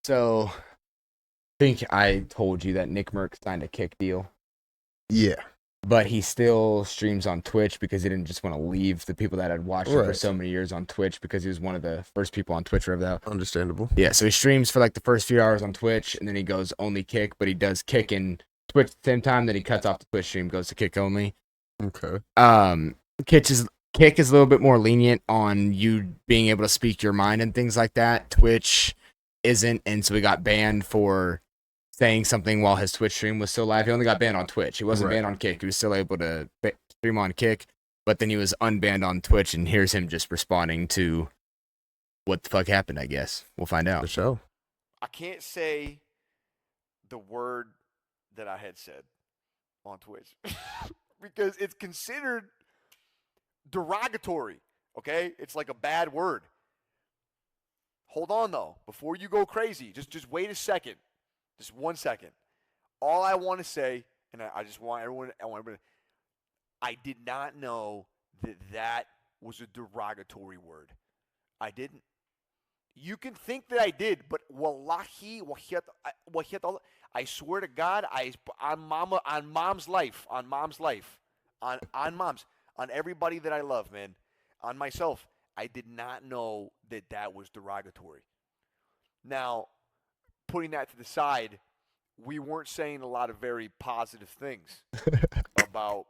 So, I think I told you that Nickmercs signed a Kick deal, Yeah. but he still streams on Twitch because he didn't just want to leave the people that had watched him for Right. so many years on Twitch because he was one of the first people on Twitch. Whatever that. Understandable. Yeah, so he streams for like the first few hours on Twitch, and then he goes only Kick, but he does Kick and Twitch at the same time. Then he cuts off the Twitch stream, goes to Kick only. Okay. Um, Kick is a little bit more lenient on you being able to speak your mind and things like that. Twitch isn't, and so he got banned for saying something while his Twitch stream was still live. He only got banned on Twitch. He wasn't banned on Kick. He was still able to stream on Kick, but then he was unbanned on Twitch, and here's him just responding to what the fuck happened, I guess. We'll find out. For sure. I can't say the word that I had said on Twitch because it's considered derogatory, okay? It's like a bad word. Hold on, though. Before you go crazy, just wait a second. Just 1 second. All I want to say, and I just want everyone, I did not know that was a derogatory word. I didn't. You can think that I did, but wallahi, I swear to God, on mom's life, on everybody that I love, man, on myself, I did not know that was derogatory. Now, putting that to the side, we weren't saying a lot of very positive things about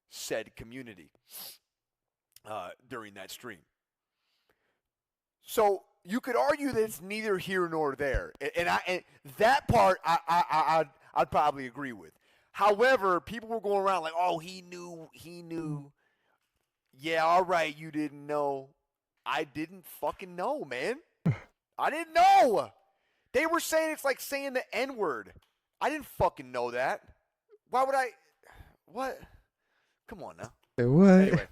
said community during that stream. So you could argue that it's neither here nor there, and that part I'd probably agree with. However, people were going around like, "Oh, he knew." Yeah, all right, you didn't know. I didn't fucking know, man. I didn't know. They were saying it's like saying the N-word. I didn't fucking know that. Why would I? What? Come on now. What? Anyway,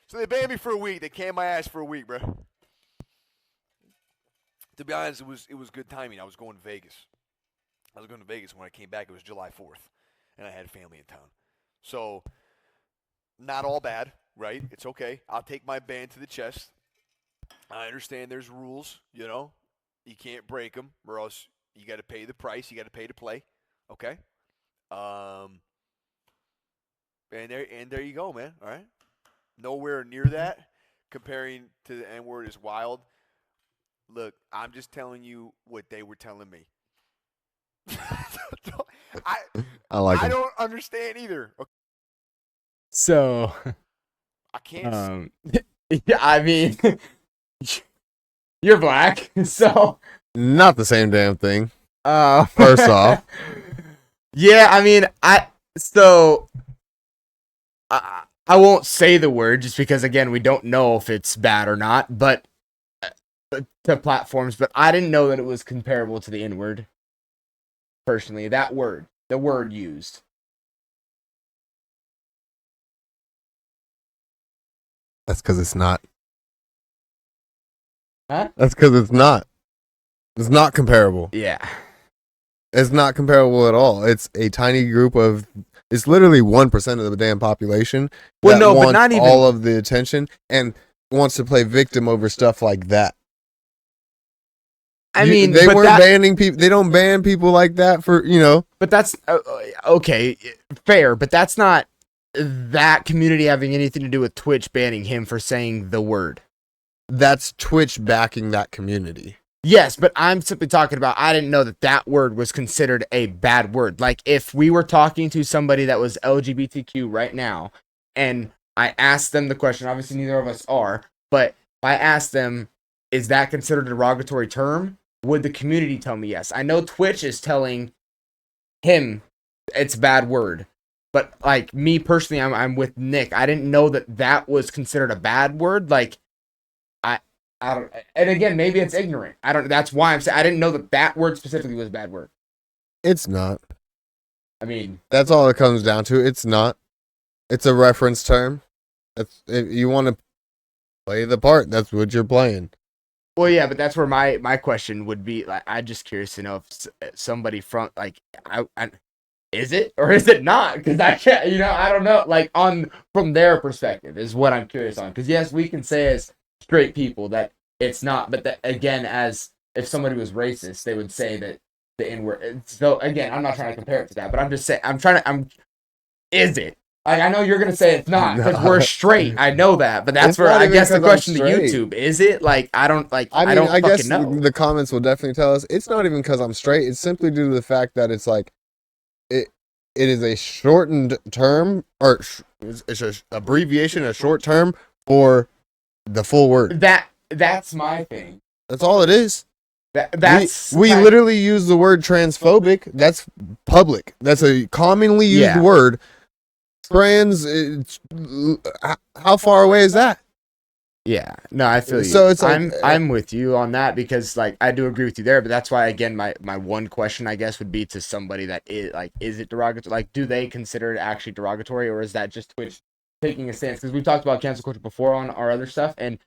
so they banned me for a week. They canned my ass for a week, bro. To be honest, it was good timing. I was going to Vegas. When I came back. It was July 4th, and I had family in town. So, not all bad, right? It's okay. I'll take my ban to the chest. I understand there's rules, you know. You can't break them, or else you got to pay the price. You got to pay to play, okay? And there you go, man. All right, nowhere near that. Comparing to the N-word is wild. Look, I'm just telling you what they were telling me. I don't understand either. Okay. So, I can't. yeah, I mean, you're black, so Not the same damn thing. first First off. Yeah, I mean, I won't say the word just because again we don't know if it's bad or not, but to platforms, but I didn't know that it was comparable to the N-word. Personally, that word, the word used. That's because it's not. Huh? That's because it's not. It's not comparable. Yeah. It's not comparable at all. It's a tiny group of. It's literally 1% of the damn population. Well, that no, but wants not even all of the attention and wants to play victim over stuff like that. I mean, they but weren't banning people. They don't ban people like that for But that's okay, fair. But that's not that community having anything to do with Twitch banning him for saying the word. That's Twitch backing that community. Yes, but I'm simply talking about I didn't know that word was considered a bad word. Like if we were talking to somebody that was LGBTQ right now, and I asked them the question. Obviously, neither of us are, but if I asked them, is that considered a derogatory term? Would the community tell me yes? I know Twitch is telling him it's a bad word, but like me personally, I'm with Nick. I didn't know that was considered a bad word. Like I don't. And again, maybe it's ignorant. I don't. That's why I'm saying I didn't know that word specifically was a bad word. It's not. I mean, that's all it comes down to. It's not. It's a reference term. That's if you want to play the part. That's what you're playing. Well, yeah, but that's where my question would be. Like, I'm just curious to know if somebody from like, is it or is it not? Because I can't, I don't know. Like from their perspective is what I'm curious on. Because yes, we can say as straight people that it's not, but that again, as if somebody was racist, they would say that the N word. So again, I'm not trying to compare it to that, but I'm just saying is it? Like, I know you're gonna say it's not because we're straight. I know that, but that's It's where not I even guess the 'cause I'm question to straight. YouTube is it? Like, I don't I guess fucking know. the comments will definitely tell us it's not even because I'm straight. It's simply due to the fact that it's like it is a shortened term or it's a abbreviation, a short term for the full word. That's my thing. That's all it is. That's we literally use the word transphobic. That's public. That's a commonly used word. Trans. How far away is that? Yeah, no, I feel you. So it's like, I'm with you on that because like I do agree with you there, but that's why again my one question I guess would be to somebody that is it derogatory? Like, do they consider it actually derogatory, or is that just Twitch taking a stance? Because we've talked about cancel culture before on our other stuff, and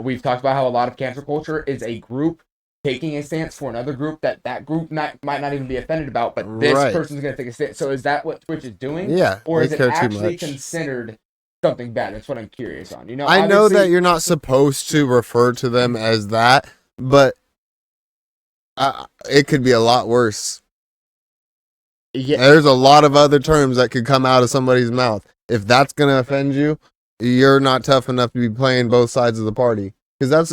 we've talked about how a lot of cancel culture is a group taking a stance for another group that group might not even be offended about, but this person's gonna take a stance. So is that what Twitch is doing? Yeah, or is it actually considered something bad? That's what I'm curious on. You know, I know that you're not supposed to refer to them as that, but it could be a lot worse. Yeah, there's a lot of other terms that could come out of somebody's mouth. If that's gonna offend you, you're not tough enough to be playing both sides of the party. Because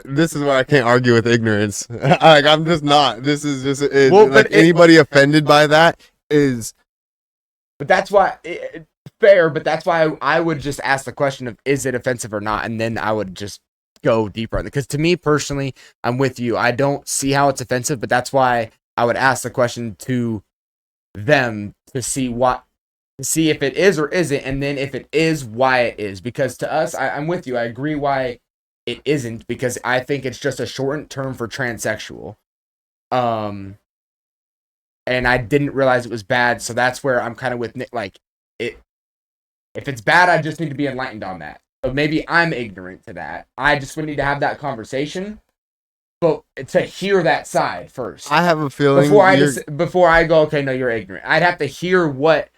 this is why I can't argue with ignorance. Like, I'm just not. This is just anybody offended by that is. But that's why fair. But that's why I would just ask the question of is it offensive or not, and then I would just go deeper on it. Because to me personally, I'm with you. I don't see how it's offensive, but that's why I would ask the question to them to see if it is or isn't, and then if it is, why it is. Because to us, I'm with you. I agree why it isn't, because I think it's just a shortened term for transsexual. And I didn't realize it was bad, so that's where I'm kind of with Nick. Like, if it's bad, I just need to be enlightened on that. So maybe I'm ignorant to that. I just would need to have that conversation, but to hear that side first. I have a feeling before I go, okay, no, you're ignorant. I'd have to hear what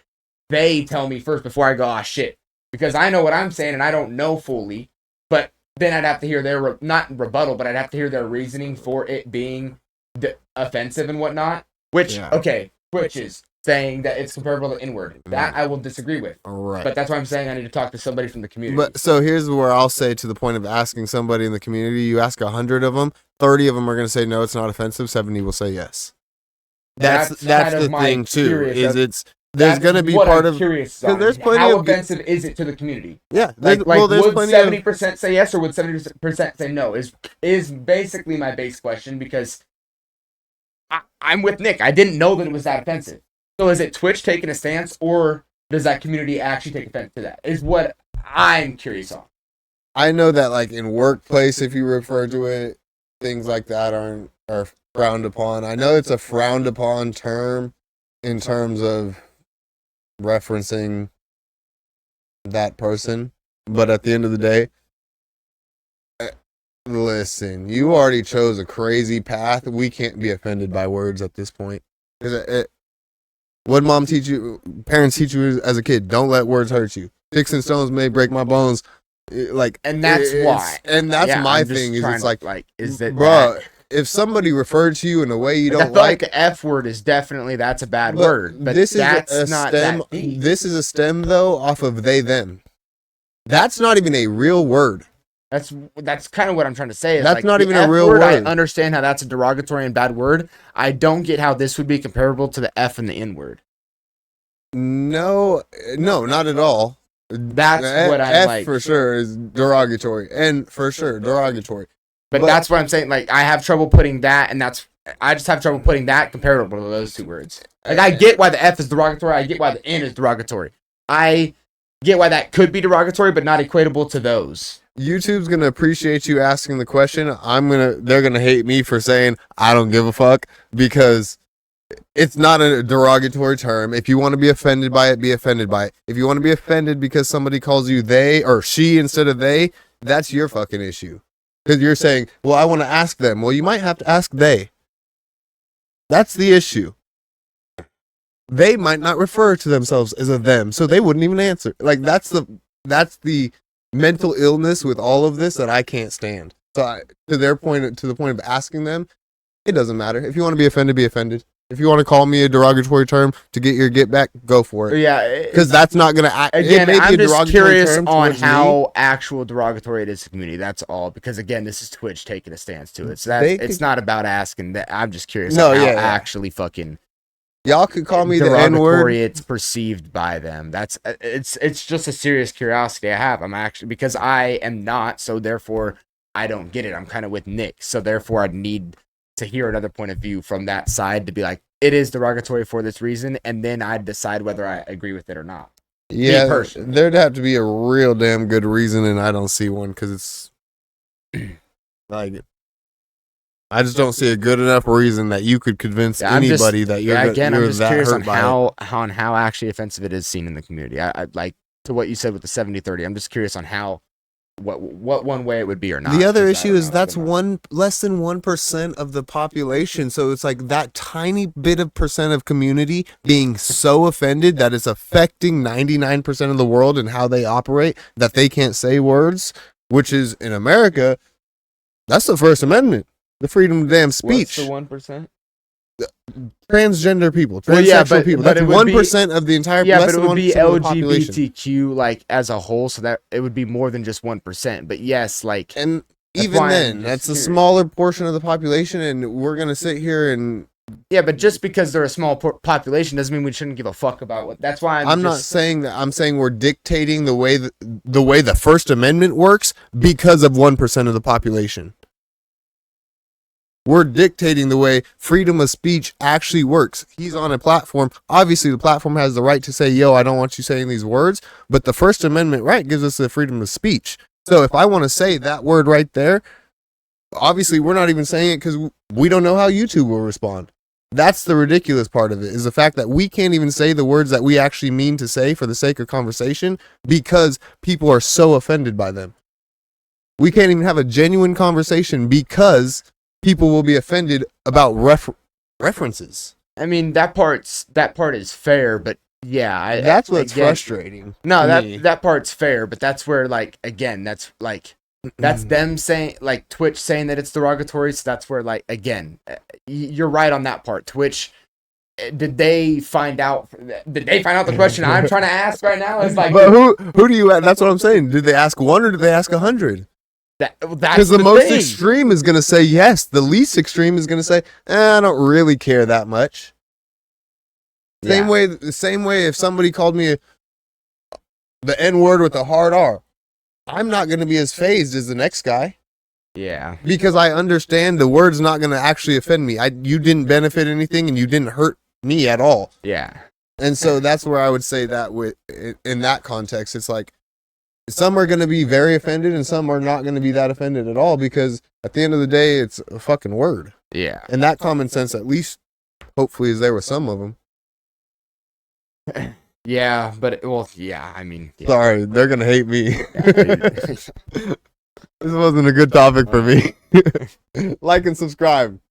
they tell me first before I go, ah, shit, because I know what I'm saying and I don't know fully. But then I'd have to hear their not rebuttal, but I'd have to hear their reasoning for it being offensive and whatnot. Which is saying that it's comparable to N-word. That I will disagree with. Right. But that's why I'm saying I need to talk to somebody from the community. But so here's where I'll say, to the point of asking somebody in the community, you ask 100 of them, 30 of them are going to say no, it's not offensive. 70 will say yes. That's the thing too. There's going to be part of curious. There's plenty how of offensive is it to the community? Yeah. There's would 70% say yes or would 70% say no? Is basically my base question, because I'm with Nick. I didn't know that it was that offensive. So is it Twitch taking a stance, or does that community actually take offense to that? Is what I'm curious on. I know that, like, in workplace, if you refer to it, things like that are frowned upon. I know it's a frowned upon term in terms of referencing that person, but at the end of the day, listen, you already chose a crazy path. We can't be offended by words at this point. What mom teach you? Parents teach you as a kid: don't let words hurt you. Sticks and stones may break my bones. And that's why. And that's my thing. Is is that, bro? If somebody referred to you in a way you don't like, the F word is definitely, that's a bad word. But this that's is not stem. that deep. This is a stem though off of they them. That's not even a real word. That's kind of what I'm trying to say. Is that's like, not even F a real word. I word. understand how that's a derogatory and bad word. I don't get how this would be comparable to the F and the N word. No, not at all. That's what I'm F like. For sure is derogatory, and for sure derogatory. But that's what I'm saying. Like, I have trouble putting that, and I just have trouble putting that comparable to those two words. Like, I get why the F is derogatory. I get why the N is derogatory. I get why that could be derogatory, but not equatable to those. YouTube's gonna appreciate you asking the question. They're gonna hate me for saying I don't give a fuck, because it's not a derogatory term. If you want to be offended by it, be offended by it. If you want to be offended because somebody calls you they or she instead of they, that's your fucking issue. Because you're saying, well, I want to ask them. Well, you might have to ask they. That's the issue. They might not refer to themselves as a them, so they wouldn't even answer. Like, that's the mental illness with all of this that I can't stand. So to the point of asking them, it doesn't matter. If you want to be offended, be offended. If you want to call me a derogatory term to get your get back, go for it. Yeah, Because that's not going to... again, I'm just curious on towards how me. actual derogatory it is to the community. That's all. Because again, this is Twitch taking a stance to it. So it's not about asking. That I'm just curious on how actually fucking y'all could call me the derogatory N-word. it's perceived by them. That's it's just a serious curiosity I have. I'm actually, because I am not, so therefore I don't get it. I'm kind of with Nick, so therefore I'd need to hear another point of view from that side to be like, it is derogatory for this reason, and then I'd decide whether I agree with it or not. Yeah, there'd have to be a real damn good reason, and I don't see one because it's like, I just don't see a good enough reason that you could convince anybody that you're I'm just curious on how actually offensive it is seen in the community. I like to what you said with the 70-30. I'm just curious on how what one way it would be or not. The other issue is that's less than 1% of the population, so it's like that tiny bit of percent of community being so offended that it's affecting 99% of the world and how they operate, that they can't say words, which is in America, that's the First Amendment, the freedom of damn speech. What's the 1%? Transgender people, transsexual people. That's 1% of the entire. Yeah, but it would be LGBTQ like as a whole, so that it would be more than just 1%. But yes, like, and even then, that's a smaller portion of the population, and we're gonna sit here and but just because they're a small population doesn't mean we shouldn't give a fuck about what. That's why I'm not saying that. I'm saying we're dictating the way the First Amendment works because of 1% of the population. We're dictating the way freedom of speech actually works. He's on a platform. Obviously, the platform has the right to say, yo, I don't want you saying these words. But the First Amendment right gives us the freedom of speech. So if I want to say that word right there, obviously, we're not even saying it because we don't know how YouTube will respond. That's the ridiculous part of it, is the fact that we can't even say the words that we actually mean to say for the sake of conversation because people are so offended by them. We can't even have a genuine conversation because people will be offended about references. I mean, that part is fair, but yeah, that's what's frustrating. No, that part's fair, but that's where, like, again, that's them saying, like, Twitch saying that it's derogatory. So that's where, like, again, you're right on that part. Twitch, did they find out the question I'm trying to ask right now? Is like, but who do you? That's what I'm saying. Did they ask 1 or did they ask 100? Because the most extreme is going to say yes. The least extreme is going to say, I don't really care that much. Same way if somebody called me the N-word with a hard R, I'm not going to be as fazed as the next guy. Yeah. Because I understand the word's not going to actually offend me. You didn't benefit anything and you didn't hurt me at all. Yeah. And so that's where I would say that in that context, it's like, some are going to be very offended and some are not going to be that offended at all because at the end of the day, it's a fucking word. Yeah. And that common sense, at least, hopefully, is there with some of them. Yeah, but, I mean. Yeah. Sorry, they're going to hate me. This wasn't a good topic for me. Like and subscribe.